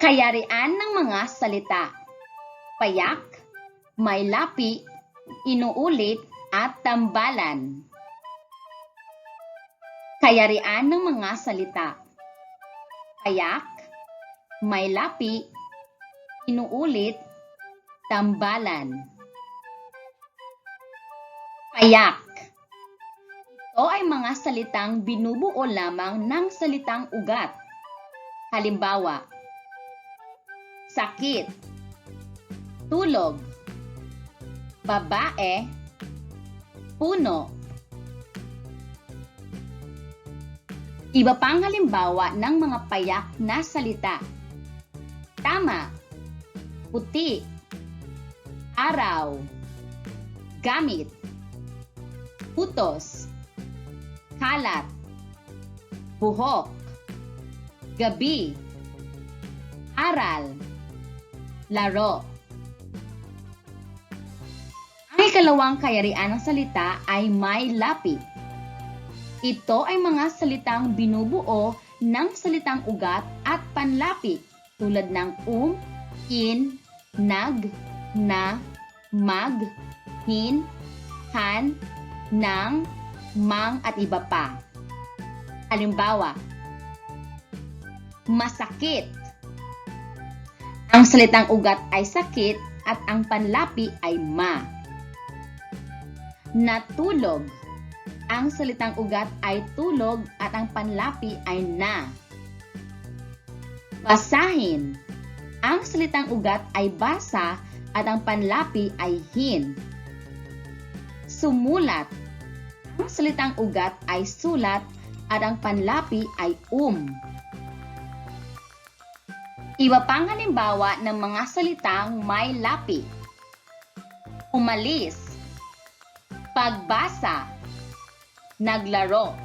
Kayarian ng mga salita. Payak, may lapi, inuulit, at tambalan. Kayarian ng mga salita. Payak, may lapi, inuulit, tambalan. Payak. Ito ay mga salitang binubuo lamang ng salitang ugat. Halimbawa, sakit, tulog, babae, puno. Iba pang halimbawa ng mga payak na salita. Tama, puti, araw, gamit, utos, kalat, buhok, gabi, aral, laro. Ang ikalawang kayarian ng salita ay may lapi. Ito ay mga salitang binubuo ng salitang ugat at panlapi tulad ng in, nag, na, mag, hin, han, nang, mang at iba pa. Halimbawa, masakit. Ang salitang ugat ay sakit at ang panlapi ay ma. Natulog. Ang salitang ugat ay tulog at ang panlapi ay na. Basahin. Ang salitang ugat ay basa at ang panlapi ay hin. Sumulat. Ang salitang ugat ay sulat at ang panlapi ay Iba pang halimbawa ng mga salitang may lapi. Umalis, pagbasa, naglaro,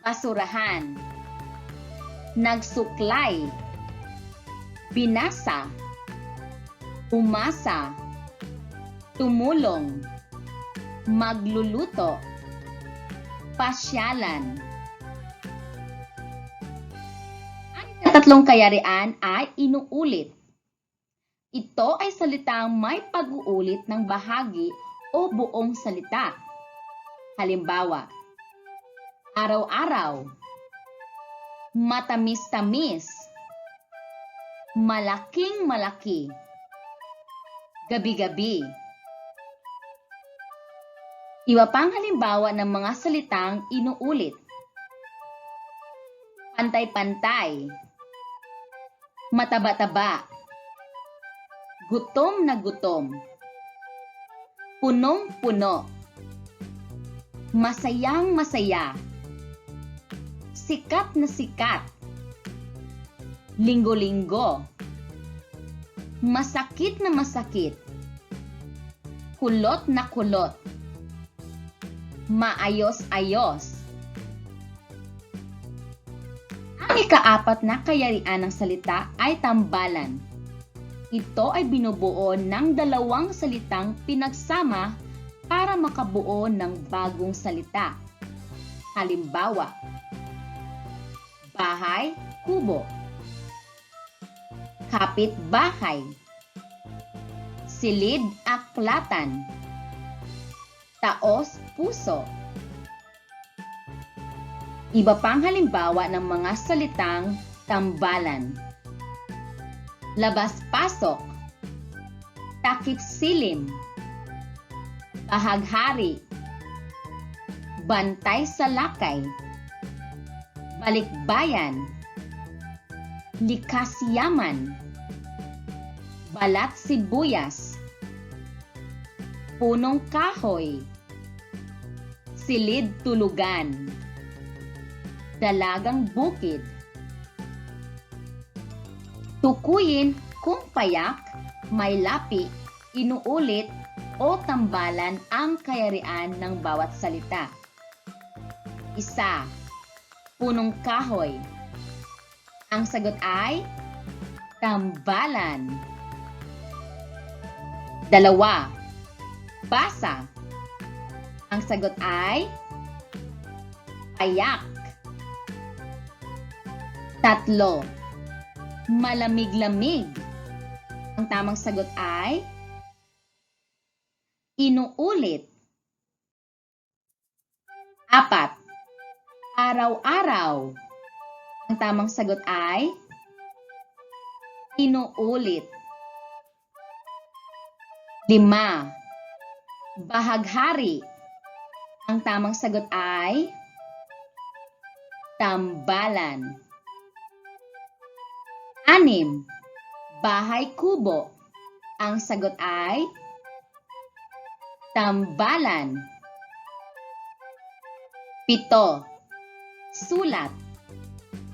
basurahan, nagsuklay, binasa, umasa, tumulong, magluluto, pasyalan. Ang tatlong kayarian ay inuulit. Ito ay salitang may pag-uulit ng bahagi o buong salita. Halimbawa, araw-araw, matamis-tamis, malaking-malaki, gabi-gabi. Iba pang halimbawa ng mga salitang inuulit. Pantay-pantay, mataba-taba, gutom na gutom, punong-puno, masayang-masaya, sikat na sikat, linggo-linggo, masakit na masakit, kulot na kulot, maayos-ayos. Ang ikaapat na kayarian ng salita ay tambalan. Ito ay binubuo ng dalawang salitang pinagsama para makabuo ng bagong salita. Halimbawa, bahay, kubo, kapit-bahay, silid, aklatan, taos, puso. Iba pang halimbawa ng mga salitang tambalan. Labas-pasok, takip-silim, bahaghari, bantay sa lakay, balikbayan, likas yaman, balat sibuyas, punong kahoy, silid tulugan, dalagang bukid. Tukuyin kung payak, may lapi, inuulit, o tambalan ang kayarian ng bawat salita. Isa, punong kahoy. Ang sagot ay tambalan. Dalawa, basa. Ang sagot ay payak. Tatlo, malamig-lamig. Ang tamang sagot ay inuulit. 4. Araw-araw. Ang tamang sagot ay inuulit. 5. Bahaghari. Ang tamang sagot ay tambalan. 6. Bahay kubo. Ang sagot ay tambalan. 7. Sulat.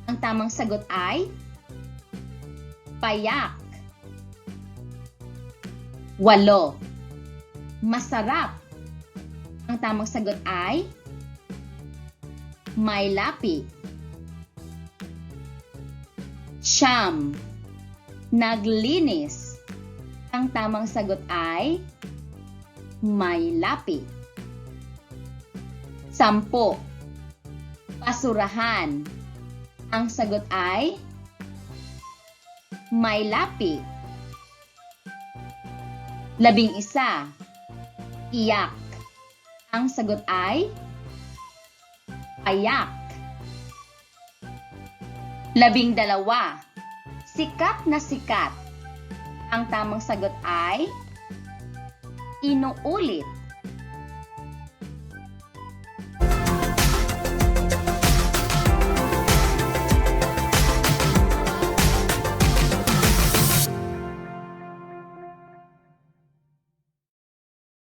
Ang tamang sagot ay payak. 8. Masarap. Ang tamang sagot ay may lapi. 9. Naglinis. Ang tamang sagot ay may lapi. 10. Basurahan. Ang sagot ay may lapi. 11. Iyak. Ang sagot ay payak. 12. Sikat na sikat. Ang tamang sagot ay inuulit.